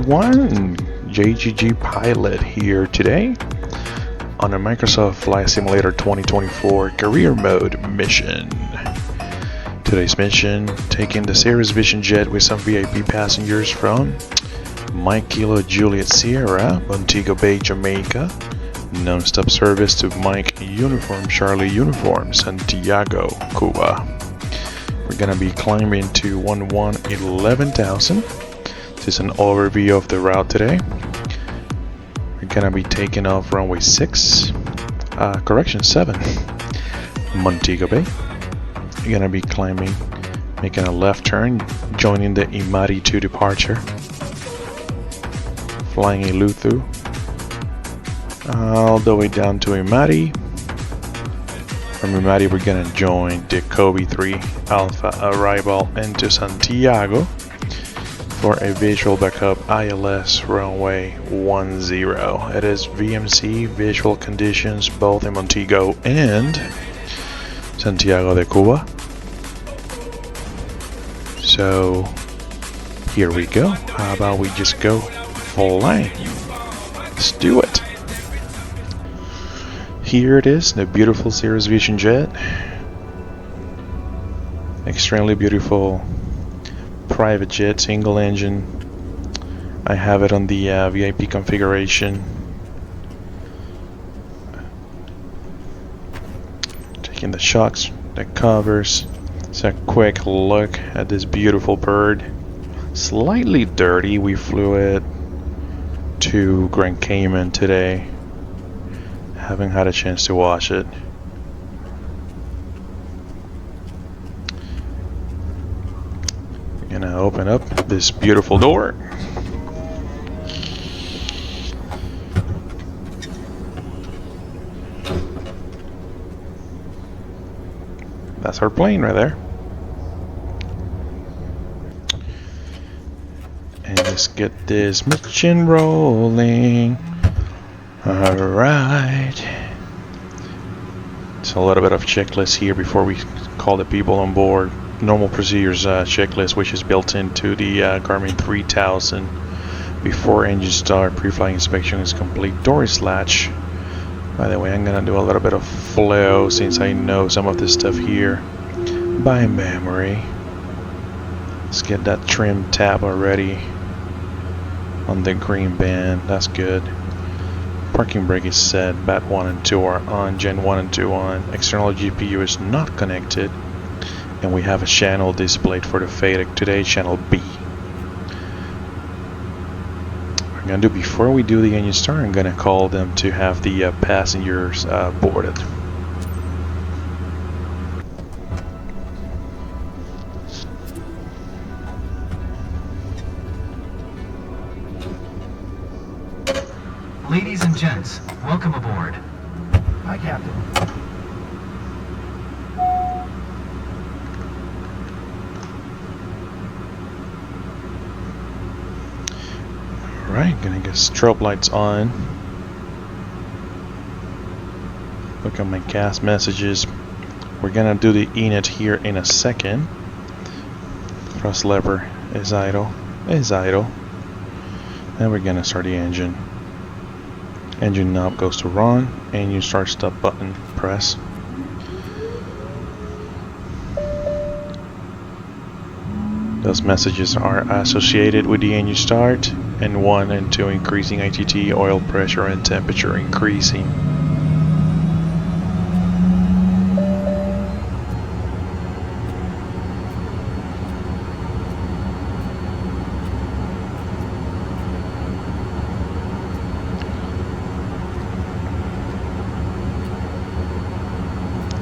everyone, JGG Pilot here today on a Microsoft Flight Simulator 2024 career mode mission. Today's mission, taking the Cirrus Vision jet with some VIP passengers from Mike Kilo Juliet Sierra, Montego Bay, Jamaica, non-stop service to Mike Uniform Charlie Uniform, Santiago, Cuba. We're gonna be climbing to 11,000. This is an overview of the route today. We're gonna be taking off runway 7, Montego Bay. We're gonna be climbing, making a left turn, joining the Imari 2 departure, flying a Luthu all the way down to Imari. From Imari we're gonna join the Kobe 3 Alpha arrival into Santiago for a visual backup ILS runway 10. It is VMC visual conditions both in Montego and Santiago de Cuba. So here we go. How about we just go flying? Let's do it. Here it is, the beautiful Cirrus Vision jet. Extremely beautiful private jet, single engine. I have it on the VIP configuration. Taking the shots, the covers. It's a quick look at this beautiful bird. Slightly dirty. We flew it to Grand Cayman today. Haven't had a chance to wash it. We're gonna open up this beautiful door. That's our plane right there. And let's get this mission rolling. Alright. It's a little bit of checklist here before we call the people on board. Normal procedures checklist, which is built into the Garmin 3000. Before engine start, pre-flight inspection is complete. Door is latch. By the way, I'm gonna do a little bit of flow since I know some of this stuff here by memory. Let's get that trim tab already on the green band. That's good. Parking brake is set. BAT 1 and 2 are on. Gen 1 and 2 on. External GPU is not connected. And we have a channel displayed for the FADEC today, channel B. We're gonna do, before we do the engine start, I'm gonna call them to have the passengers boarded. Ladies and gents, welcome aboard. Hi, Captain. Alright, gonna get strobe lights on. Look at my cast messages. We're gonna do the init here in a second. Thrust lever is idle. And we're gonna start the engine. Engine knob goes to run, and you start stop button press. Those messages are associated with the engine start, and 1 and 2 increasing ITT, oil pressure and temperature increasing.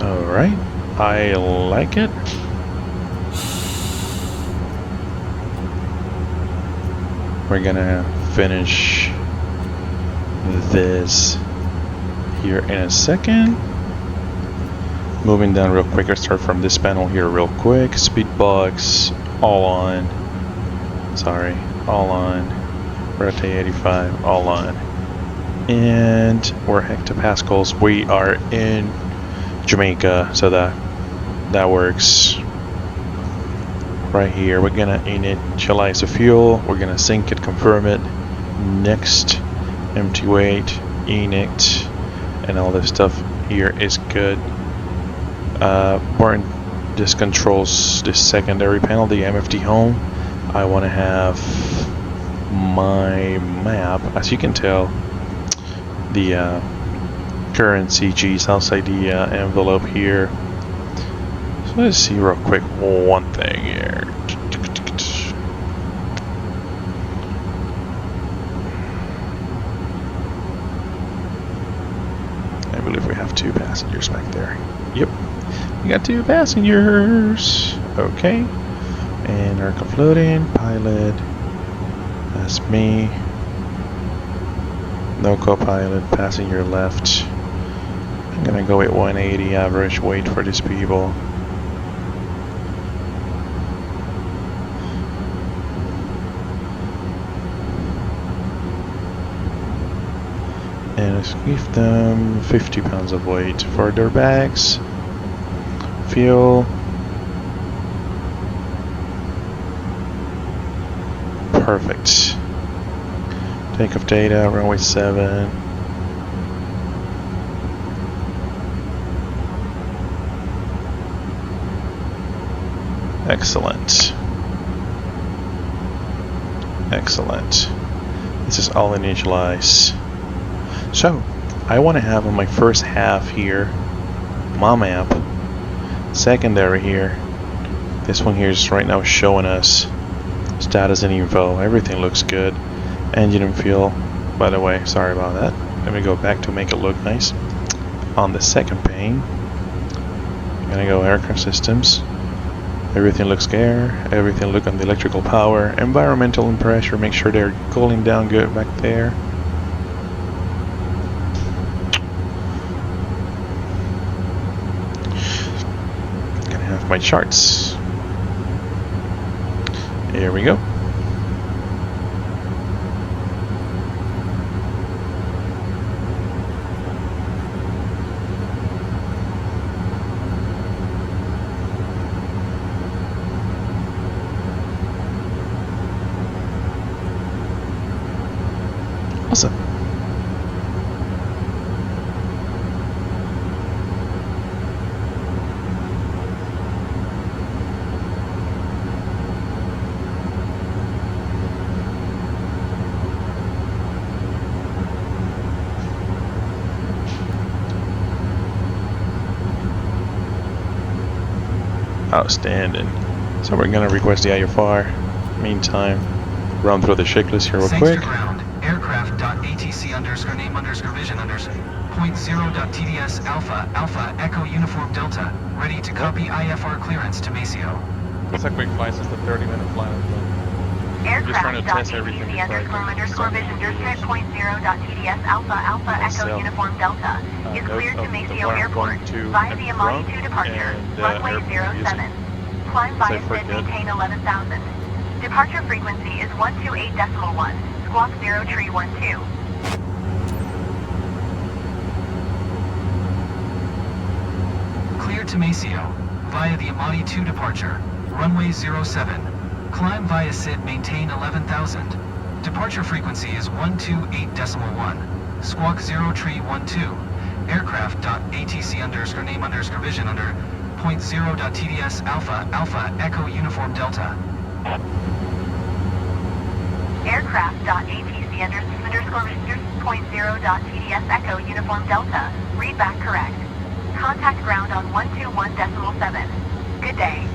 Alright, I like it. We're gonna finish this here in a second. Moving down real quick, I'll start from this panel here real quick. Speed box, all on. All on. Rotate 85, all on. And we're hectopascals. We are in Jamaica, so that works. Right here, we're gonna initialize the fuel. We're gonna sync it, confirm it. Next, empty weight, init, and all this stuff here is good. This controls the secondary panel, the MFD home. I want to have my map. As you can tell, the current CG is outside the envelope here. So let's see real quick one thing here. I believe we have 2 passengers back there. Yep, we got 2 passengers. Okay, and our floating pilot. That's me. No co-pilot. Passenger left. I'm gonna go with 180 average weight for these people. And let's give them 50 pounds of weight for their bags. Fuel. Perfect. Takeoff data, runway 7. Excellent. Excellent. This is all initialized. So, I want to have on my first half here, my map, secondary here. This one here is right now showing us status and info. Everything looks good. Engine and fuel, by the way, sorry about that. Let me go back to make it look nice. On the second pane, I'm gonna go aircraft systems. Everything looks air, everything look on the electrical power, environmental and pressure, make sure they're cooling down good back there. Gonna have my charts. Here we go. Awesome. Outstanding. So we're gonna request the IFR. Meantime, run through the checklist here real quick. Aircraft.ATC_vision_.0.0.TDS Alpha Echo Uniform Delta, ready to copy IFR clearance to Maceo. It's a quick flight, it's a 30-minute flight. Aircraft.ATC_vision_.0.TDS Alpha Echo Uniform Delta is cleared to Maceo Airport via the Amati 2 departure, runway 07. Climb via SID, maintain 11,000. Departure frequency is 128.1, squawk 0 tree 12. Cleared to Maceo via the Amati 2 departure, runway 07. Climb via SID, maintain 11,000. Departure frequency is 128.1, squawk 0 tree 12. Aircraft.ATC_name_vision_.0.TDS Alpha Echo Uniform Delta. Aircraft.ATC_0.TDS Echo Uniform Delta, read back correct. Contact ground on 121.7. Good day.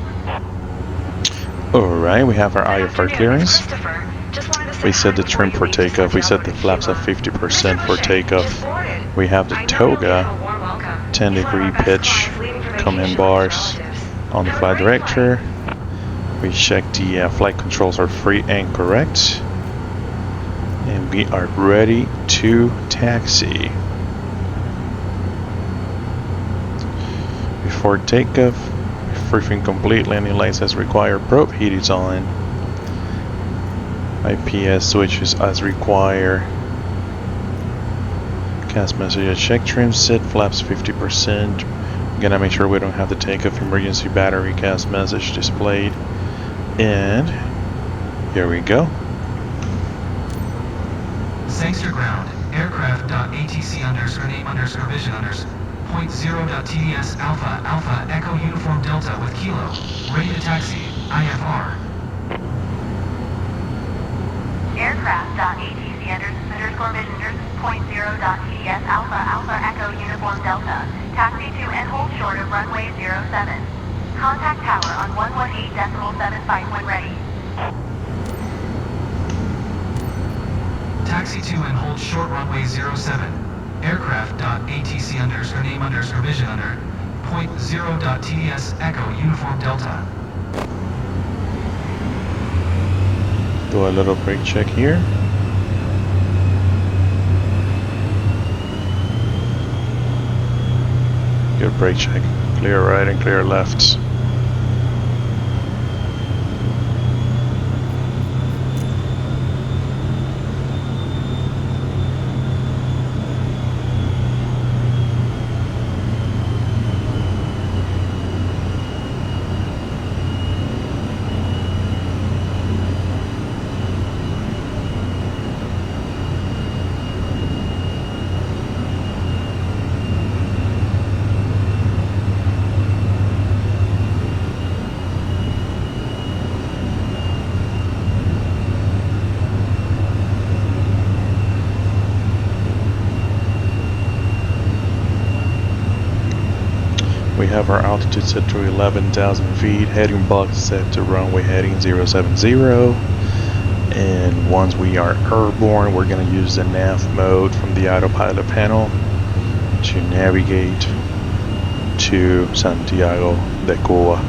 Alright, we have our IFR clearance. We set the trim for takeoff. We set the flaps at 50% for takeoff. We have the toga, 10-degree pitch, command bars on the flight director. We check the flight controls are free and correct. And we are ready to taxi. Before takeoff, briefing complete, landing lights as required, probe heat is on. IPS switches as required. Cast message check, trim set, flaps 50%. Gonna make sure we don't have the takeoff emergency battery cast message displayed. And here we go. Sangster ground, aircraft.atc_name_vision_0.0.TDS Alpha Alpha Echo Uniform Delta with Kilo, ready to taxi, IFR. Aircraft.atc_vision_0.TDS Alpha Alpha Echo Uniform Delta, taxi to and hold short of runway 07. Contact tower on 118.75 when ready. Taxi to and hold short runway 07. Aircraft.atc_name_vision_0.0.TDS Echo Uniform Delta. Do a little brake check here. Good brake check. Clear right and clear left. We have our altitude set to 11,000 feet, heading box set to runway heading 070, and once we are airborne, we're going to use the nav mode from the autopilot panel to navigate to Santiago de Cuba.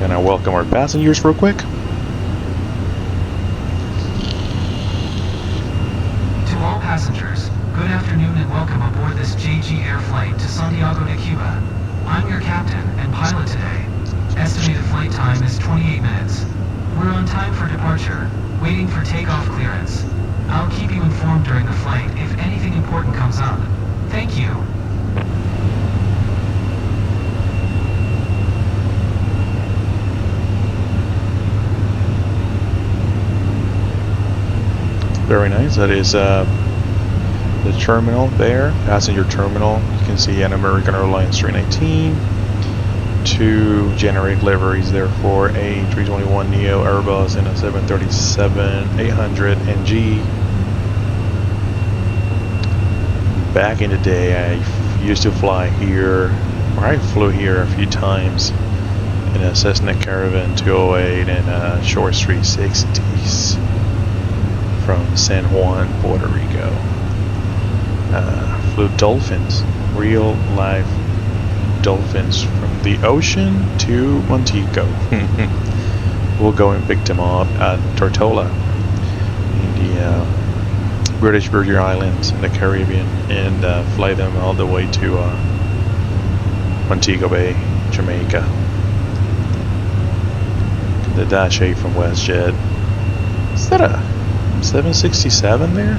And I welcome our passengers real quick. To all passengers, good afternoon and welcome aboard this JG Air flight to Santiago de Cuba. I'm your captain and pilot today. Estimated flight time is 28 minutes. We're on time for departure, waiting for takeoff clearance. I'll keep you informed during the flight if anything important comes up. Thank you. Very nice. That is the terminal there, passenger terminal. You can see an American Airlines 319 to generate liveries there for a 321neo Airbus and a 737-800 NG. Back in the day, I used to fly here, or I flew here a few times in a Cessna Caravan 208 and a Shorts 360s from San Juan, Puerto Rico. Flew dolphins, real live dolphins from the ocean to Montego. We'll go and pick them up at Tortola in the British Virgin Islands in the Caribbean and fly them all the way to Montego Bay, Jamaica. The Dash 8 from WestJet. Is that a 767 there?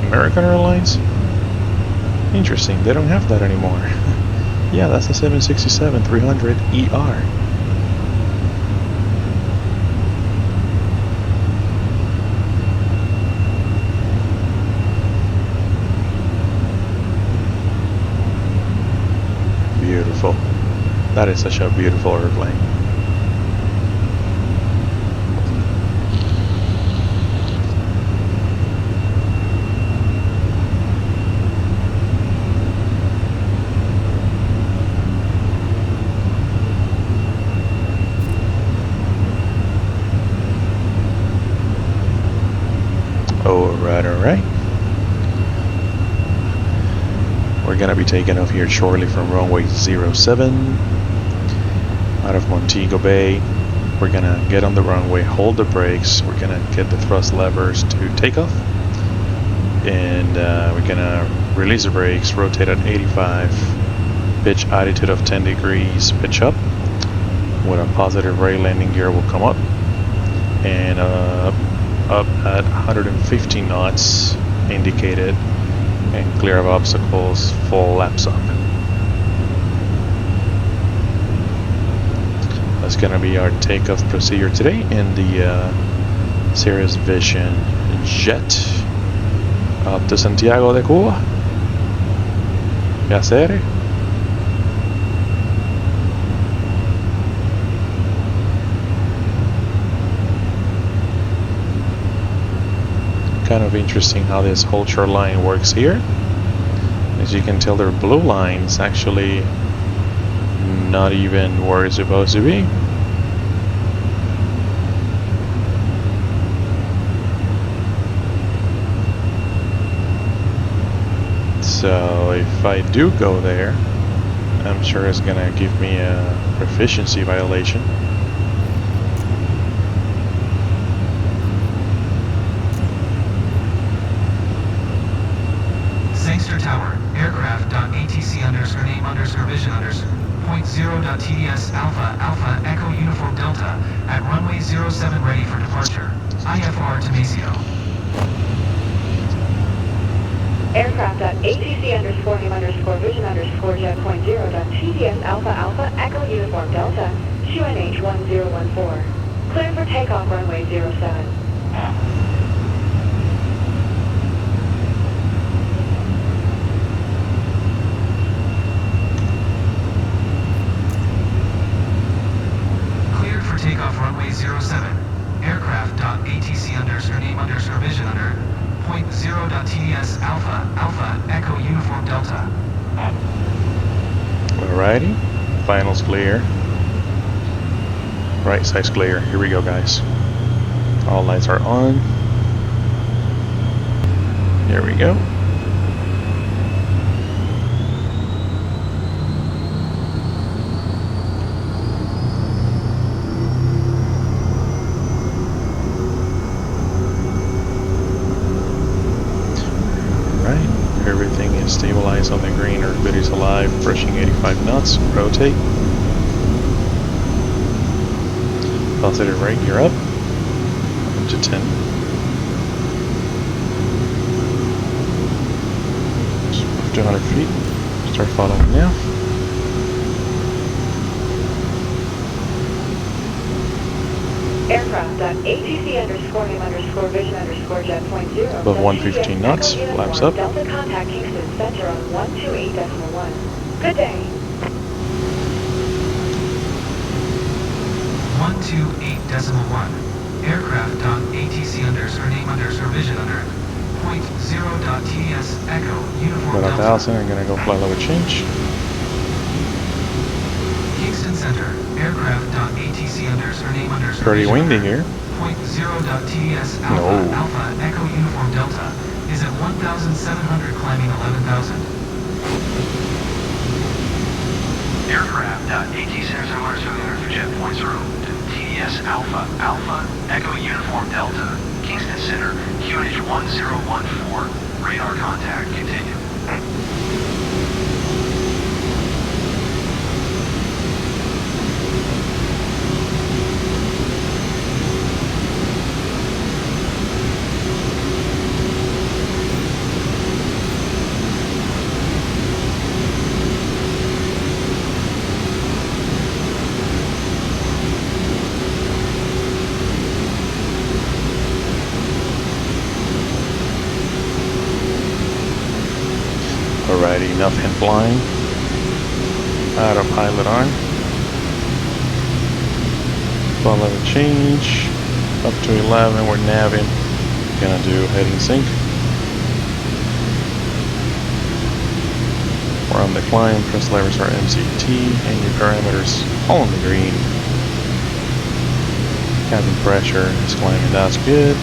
American Airlines? Interesting, they don't have that anymore. Yeah, that's a 767-300 ER. Beautiful. That is such a beautiful airplane. Alright. We're gonna be taking off here shortly from runway 07 out of Montego Bay. We're gonna get on the runway, hold the brakes, we're gonna get the thrust levers to take off, and we're gonna release the brakes, rotate at 85, pitch attitude of 10 degrees, pitch up, with a positive right landing gear will come up, and up at 150 knots indicated, and clear of obstacles, full laps up. That's gonna be our takeoff procedure today in the Cirrus Vision Jet Up to Santiago de Cuba. Yacer. Kind of interesting how this whole short line works here. As you can tell, their blue line's actually not even where it's supposed to be. So if I do go there, I'm sure it's gonna give me a proficiency violation. Sangster Tower, aircraft.atc underscore name underscore vision underscore point 0.tds alpha alpha echo uniform delta at runway 07 ready for departure. IFR to Maceo. Aircraft.atc underscore name underscore vision underscore jet point 0.tds alpha alpha echo uniform delta QNH 1014. Clear for takeoff runway 07. Takeoff runway 07. Aircraft.atc underscore name underscore vision under point 0.tds alpha alpha echo uniform delta. Alrighty, finals clear. Right side's clear. Here we go, guys. All lights are on. Here we go. Everything is stabilized on the green. Everybody's alive. Brushing 85 knots. Rotate. Positive right. You're up. Up to 10. Up to 100 feet. Start following now. Aircraft.atc underscore name underscore vision underscore jet point 0. Above 115 knots. Flaps up. Delta contact Kingston Center on 128.1. Good day. 128.1. Aircraft.atc underscore name underscore vision under point 0.tds echo uniform About delta. 1,000. I'm gonna go fly level change. Kingston Center, aircraft.atc underscore name underscore Pretty vision windy under here. point 0.tds alpha No. alpha echo uniform delta is at 1,700 climbing 11,000. Aircraft.atc underscore for jet point 0 to TDS alpha alpha echo uniform delta Kingston Center QNH 1014 radar contact continue. Alrighty, enough hand flying. Autopilot on. Flight level change. Up to 11, we're navving. Gonna do heading sync. We're on the climb, press levers are MCT, and your parameters all on the green. Cabin pressure is climbing, that's good.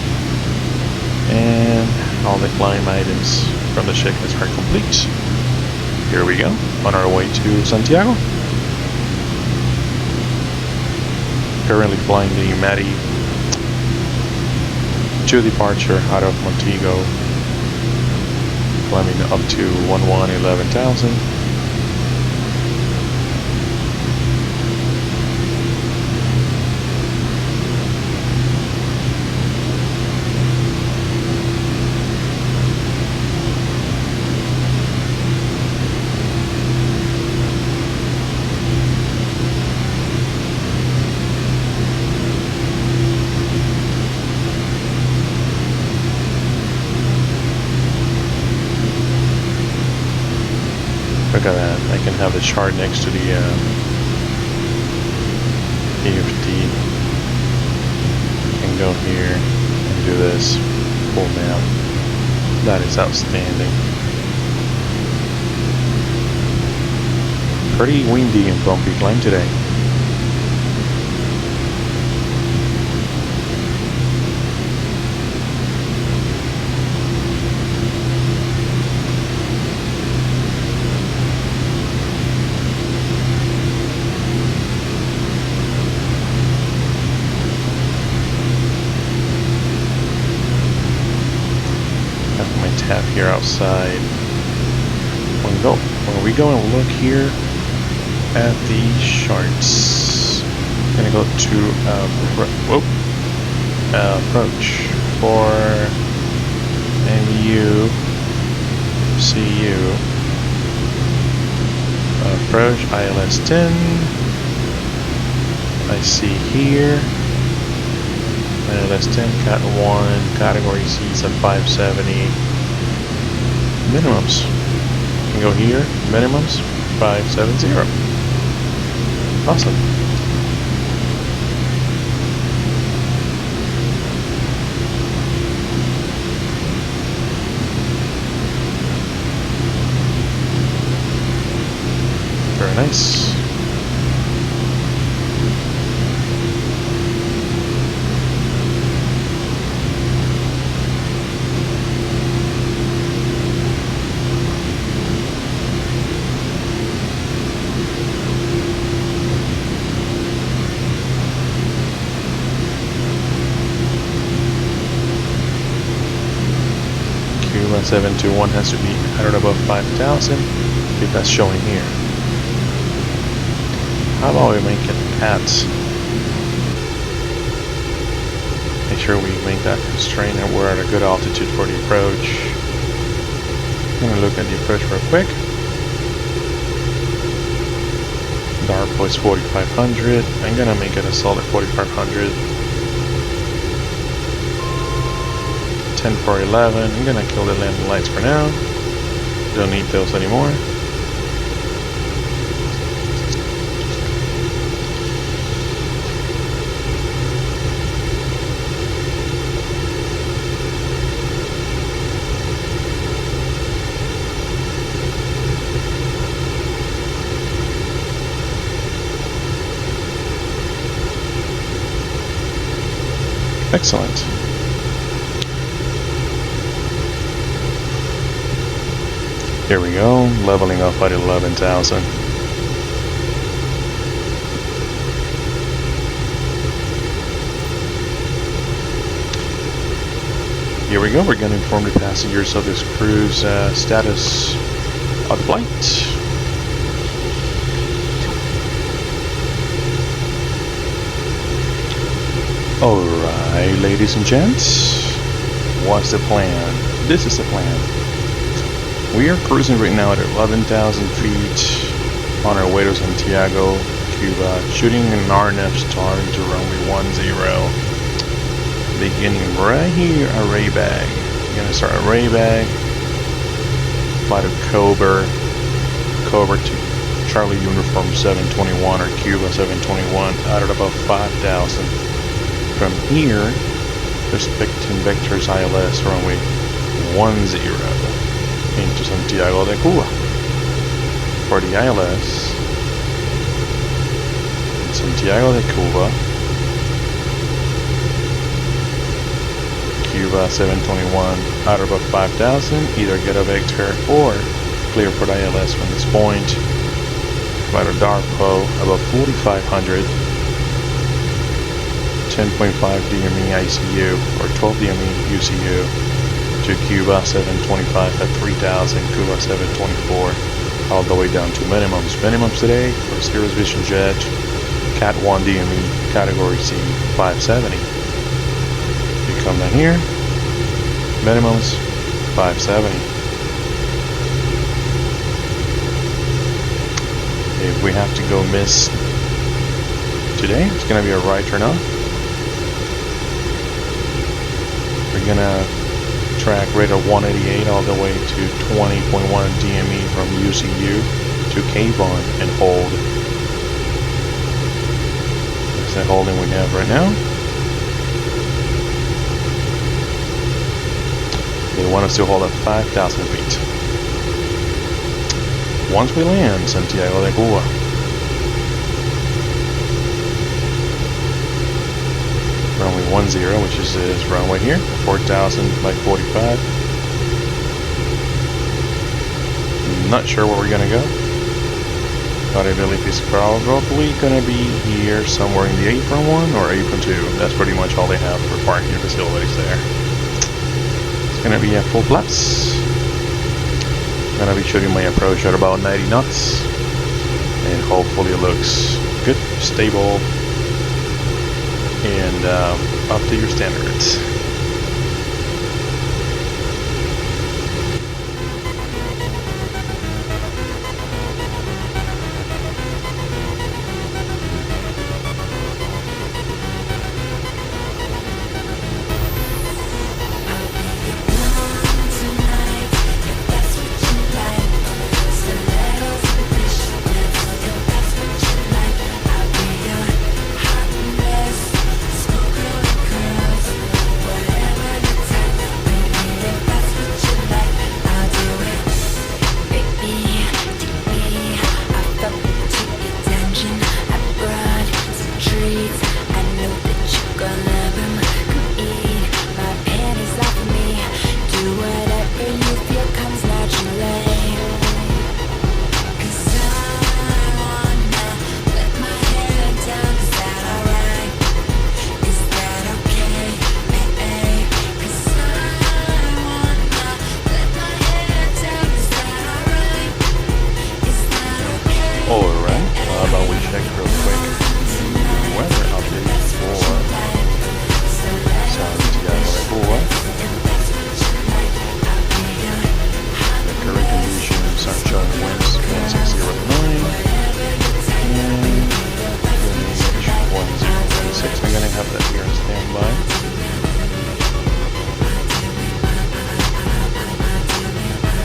And all the climb items from the checklist are complete. Here we go, on our way to Santiago. Currently flying the Mati to departure out of Montego, climbing up to 11,000. Look at that. I can have the chart next to the EFT. I can go here and do this full map. That is outstanding. Pretty windy and bumpy climb today. Tab here outside. When we go and look here at the charts, I'm gonna go to approach for MUCU. Approach ILS 10. I see here. ILS 10, Cat 1, category C is at 570. Minimums. You can go here, minimums, 570. Awesome. Very nice. Q1721 has to be at or above 5,000. If that's showing here. How about we make it at? Make sure we make that constraint and we're at a good altitude for the approach. I'm gonna look at the approach real quick. DARPO is 4,500. I'm gonna make it a solid 4,500. 10 for 11. I'm gonna kill the landing lights for now. Don't need those anymore. Excellent. Here we go, leveling up at 11,000. Here we go, we're going to inform the passengers of this cruise status of the flight. Alright, ladies and gents, what's the plan? This is the plan. We are cruising right now at 11,000 feet on our way to Santiago, Cuba, shooting an RNF star into runway 10. Beginning right here, array bag. We're gonna start array bag, fly to Cobra to Charlie Uniform 721 or Cuba 721 out at about 5,000. From here, expecting Vector's ILS runway 10 into Santiago de Cuba. For the ILS, in Santiago de Cuba, Cuba 721 out of about 5,000, either get a Vector or clear for the ILS from this point. Fly to DARPO about 4,500. 10.5 DME ICU or 12 DME UCU to Cuba 725 at 3,000, Cuba 724 all the way down to minimums. Minimums today for Cirrus Vision Jet, Cat 1 DME, Category C 570. You come down here, minimums 570. If we have to go miss today, it's going to be a right turn off. We're gonna track rate of 188 all the way to 20.1 DME from MUCU to K-bond and hold. That's the holding we have right now. They want us to hold at 5,000 feet. Once we land Santiago de Cuba. Runway 10, which is this runway here, 4,000 by 45. Not sure where we're gonna go, but I believe it's probably gonna be here somewhere in the apron 1 or apron 2. That's pretty much all they have for parking facilities there. It's gonna be a full flaps. I'm gonna be shooting my approach at about 90 knots, and hopefully it looks good, stable, and up to your standards.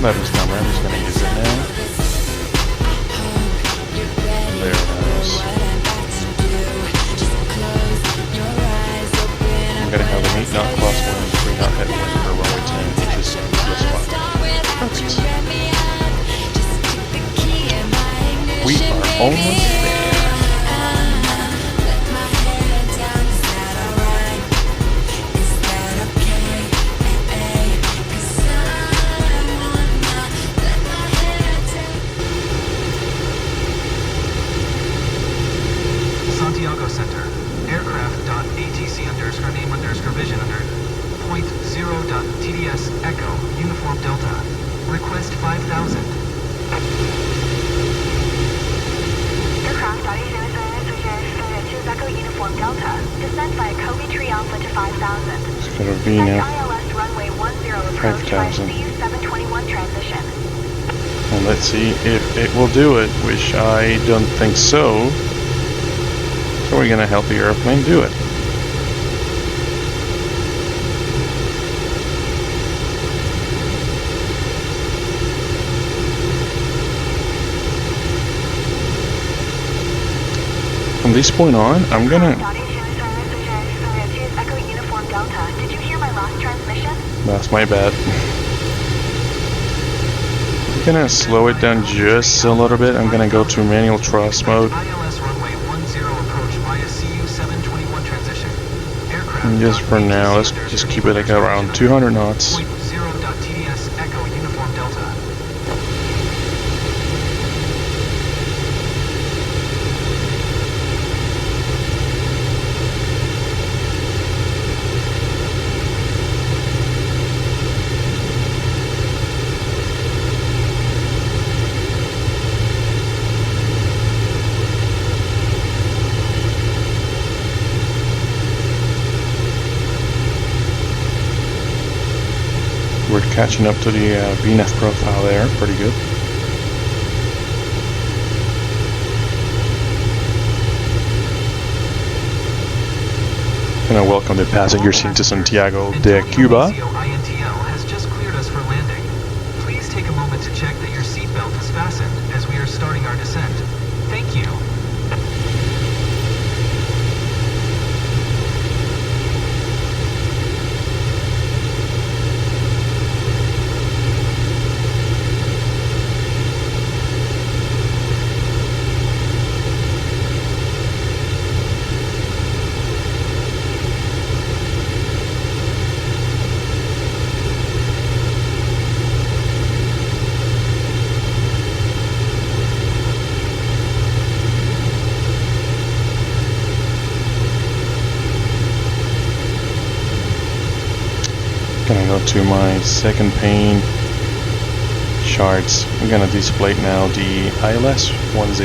That is camera, I'm just going to use it now. There it is. I'm going to have an 8 knot crosswind, 3 knot headwind for runway 10, which is just fine. Perfect. We are almost there. TDS Echo Uniform Delta. Request 5,000. Aircraft choose Echo Uniform Delta. Descend via Kobe Tree Alpha to 5,000. It's gonna be now ILS runway 10 approach 5,000. CU721 transition. Well, let's see if it will do it, which I don't think so. So we're gonna help the airplane do it. From this point on, I'm gonna... Echo Uniform Delta. Did you hear my last transmission? That's my bad. I'm gonna slow it down just a little bit. I'm gonna go to manual thrust mode. ILS runway 10 approach via CU721 transition. Aircraft. And just for now, let's just keep it like around 200 knots. 0.TDS Echo Uniform Delta. We're catching up to the VNAV profile there, pretty good. And I welcome the passengers into Santiago de Cuba. to check that your seatbelt is fastened as we are starting our descent. Thank you. Gonna go to my second pane charts. I'm gonna display now the ILS 10.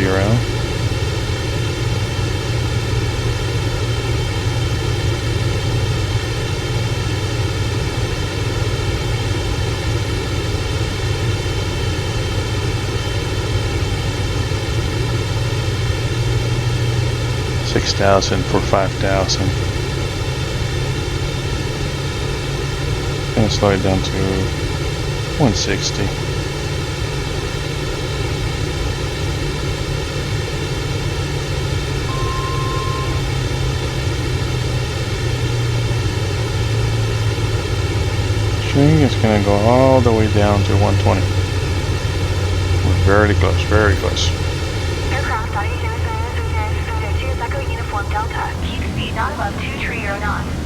$6,000 for 5,000. Gonna slow it down to 160. String is gonna go all the way down to 120. We're very close, very close. Aircraft Echo Uniform Delta. Keep speed not above 230 knots.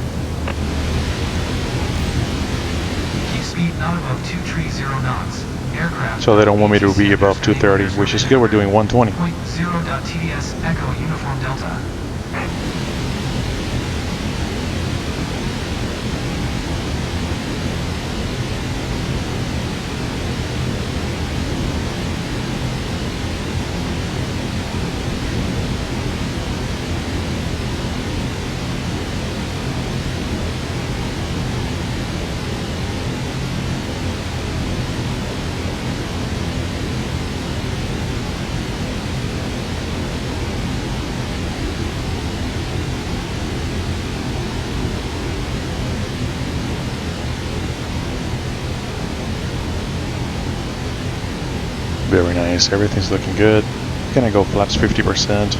Speed not above 230 knots. Aircraft. So they don't want me to be above 230, which is good. We're doing 120. .0.TDS Echo Uniform Delta. Very nice. Everything's looking good. Gonna go flaps 50%.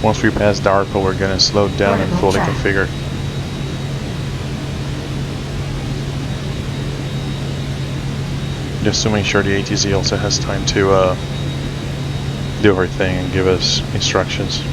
Once we pass DARPA, we're gonna slow down and fully configure. Just to make sure the ATC also has time to do her thing and give us instructions.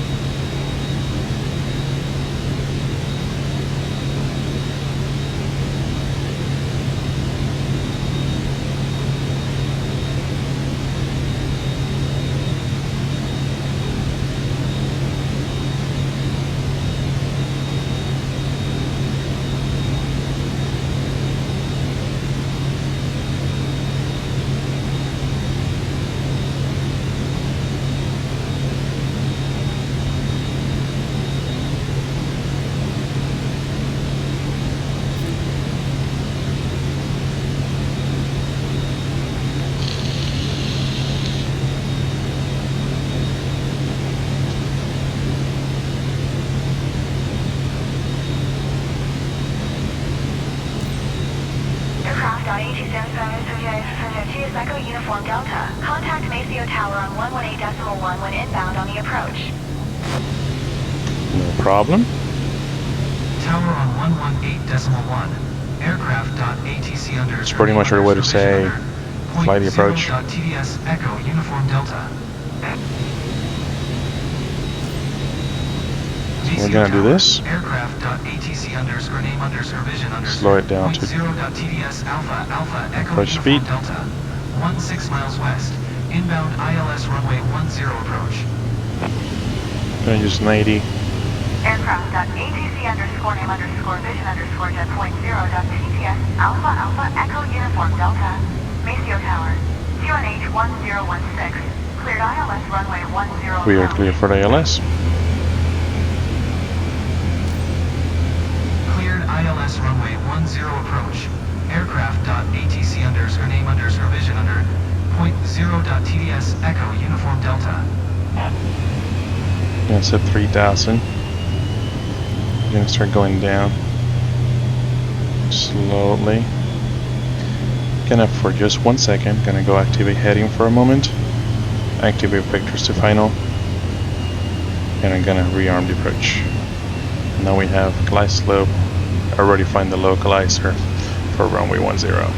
Echo Uniform Delta. Contact MUCU Tower on 118.1 when inbound on the approach. No problem. Tower on 118.1. Aircraft.ATC under. It's pretty much our way to say fly the approach. TDS Echo Uniform Delta. We're gonna do this. Aircraft.atc underscore name underscore vision Slow it down to .0.TDS alpha alpha echo approach uniform speed. delta 16 miles west. Inbound ILS runway 10 approach. Gonna use 90. Aircraft.atc underscore name underscore vision underscore jet point 0.TTS alpha alpha echo uniform delta. Maceo Tower. QNH 1016. Cleared ILS runway 10. We are clear for the ILS. Cleared ILS runway 10 approach. Aircraft.atc underscore name underscore vision under .0.TDS echo uniform delta. Gonna set 3,000. Gonna start going down slowly. Gonna for just 1 second. Gonna go activate heading for a moment. Activate vectors to final. And I'm gonna rearm the approach. Now we have glide slope. Already find the localizer for runway 10.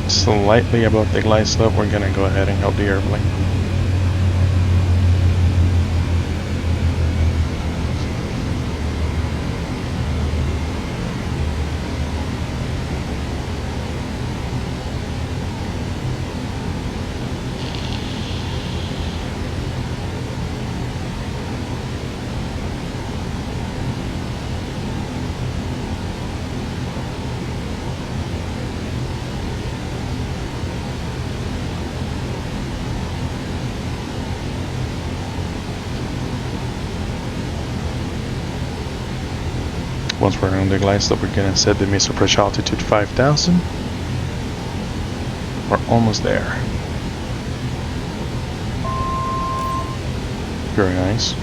Slightly above the glide slope, we're gonna go ahead and help the airplane. Once we're on the glide slope, we're gonna set the missile approach altitude 5,000. We're almost there. Very nice.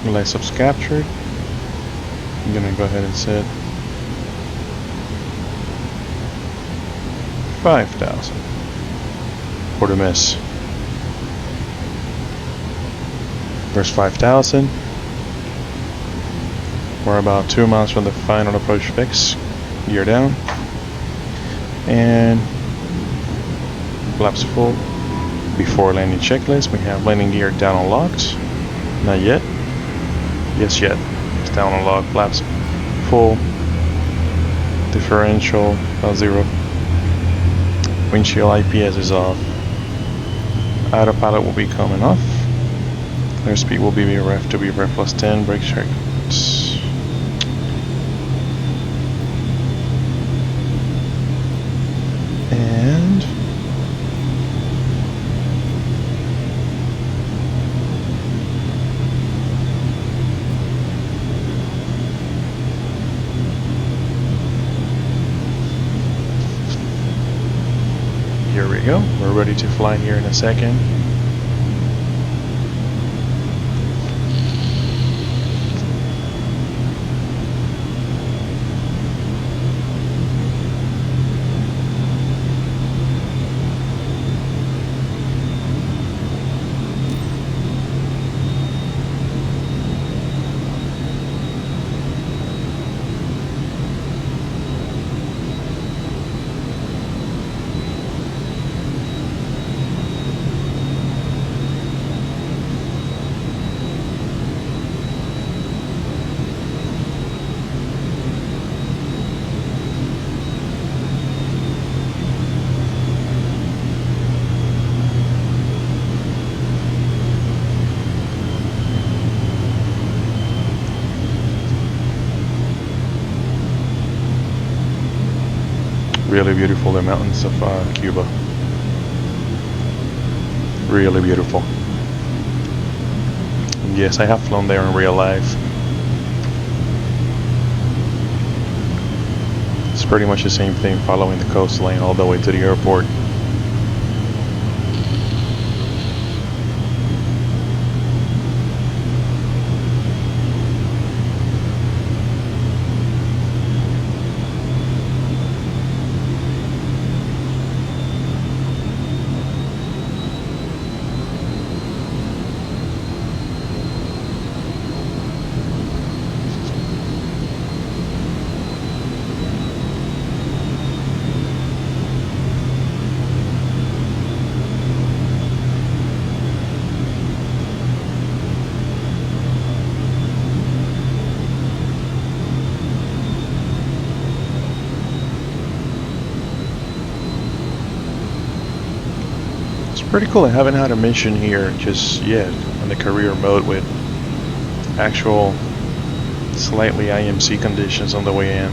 Glide slope's captured. I'm gonna go ahead and set 5,000 for the miss. There's 5,000. We're about 2 miles from the final approach fix. Gear down. And flaps full. Before landing checklist, we have landing gear down on locked. Not yet. Yes, yet. It's down on lock. Flaps full. Differential about 0. Windshield IPS is off. Autopilot will be coming off. Airspeed will be VREF to VREF plus 10. Brake check. And here we go. We're ready to fly here in a second. Really beautiful, the mountains of Cuba. Really beautiful. Yes, I have flown there in real life. It's pretty much the same thing, following the coastline all the way to the airport. It's pretty cool. I haven't had a mission here just yet on the career mode with actual slightly IMC conditions on the way in.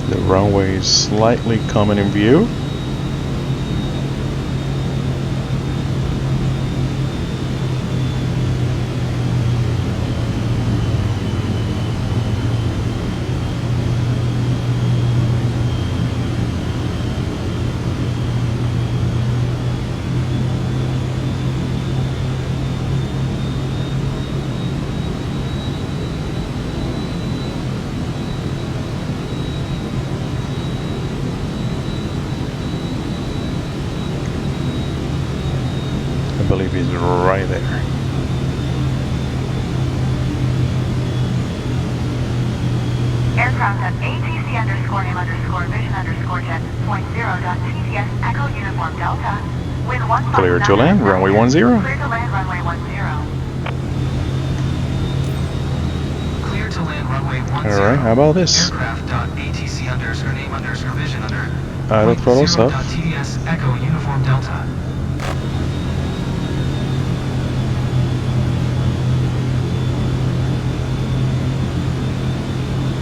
The runway is slightly coming in view. I believe he's right there. Aircraft at ATC underscore name underscore vision underscore jet point zero dot TTS Echo Uniform Delta. Wind 159. Clear to land, runway 10. Clear to land, runway 10. Clear to land runway 10. Alright, how about this? Aircraft dot ATC underscore name underscore vision under. Idle throttle off. TTS Echo Uniform Delta.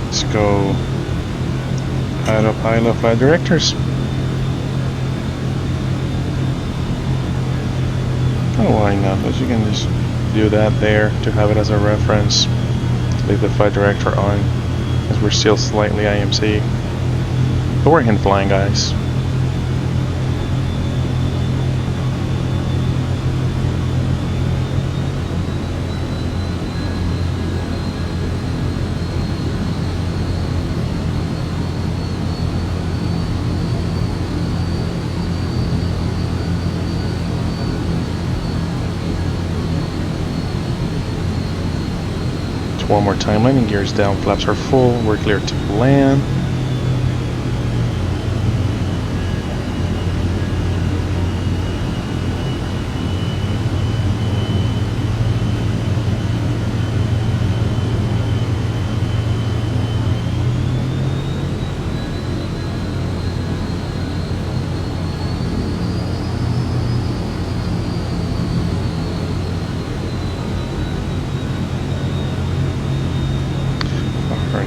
Let's go idle flight directors. Oh, why not? Because you can just do that there to have it as a reference. Leave the flight director on, as we're still slightly IMC. But we're in flying, guys. One more time, landing gears down, flaps are full, we're clear to land.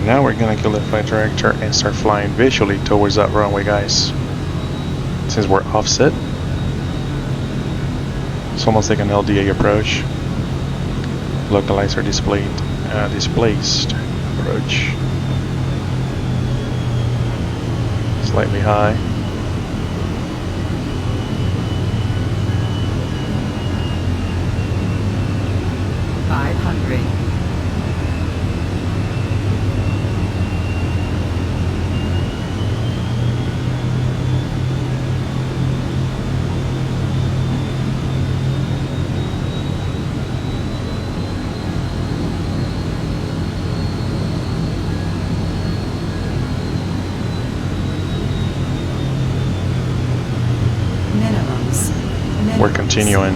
Now we're gonna kill the flight director and start flying visually towards that runway, guys. Since we're offset, it's almost like an LDA approach. Localizer displaced approach. Slightly high. We're continuing.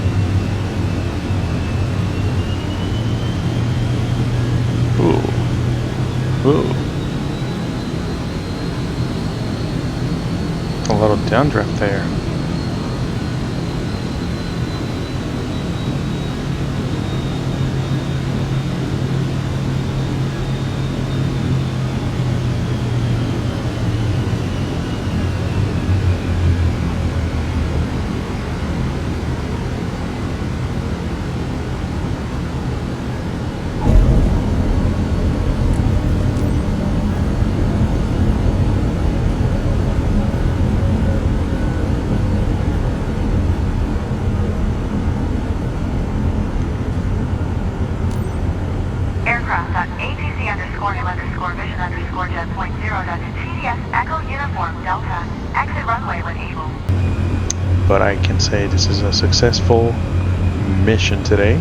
Ooh. A little downdraft there. underscore jet point 0.TTS Echo Uniform Delta. Exit runway when able. But I can say this is a successful mission today.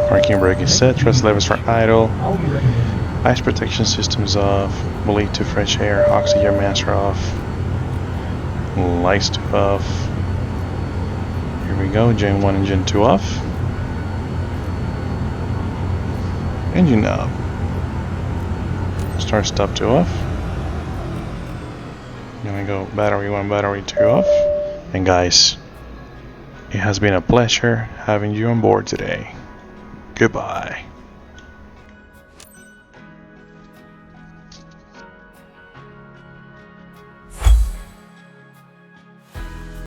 Parking brake is set, thrust levers for idle, ice protection systems off, bleed to fresh air, oxygen mask off, lights to off. Here we go, Gen 1 and Gen 2 off. Engine knob. Start stop to off. Then we go battery 1, battery 2 off. And guys, it has been a pleasure having you on board today. Goodbye.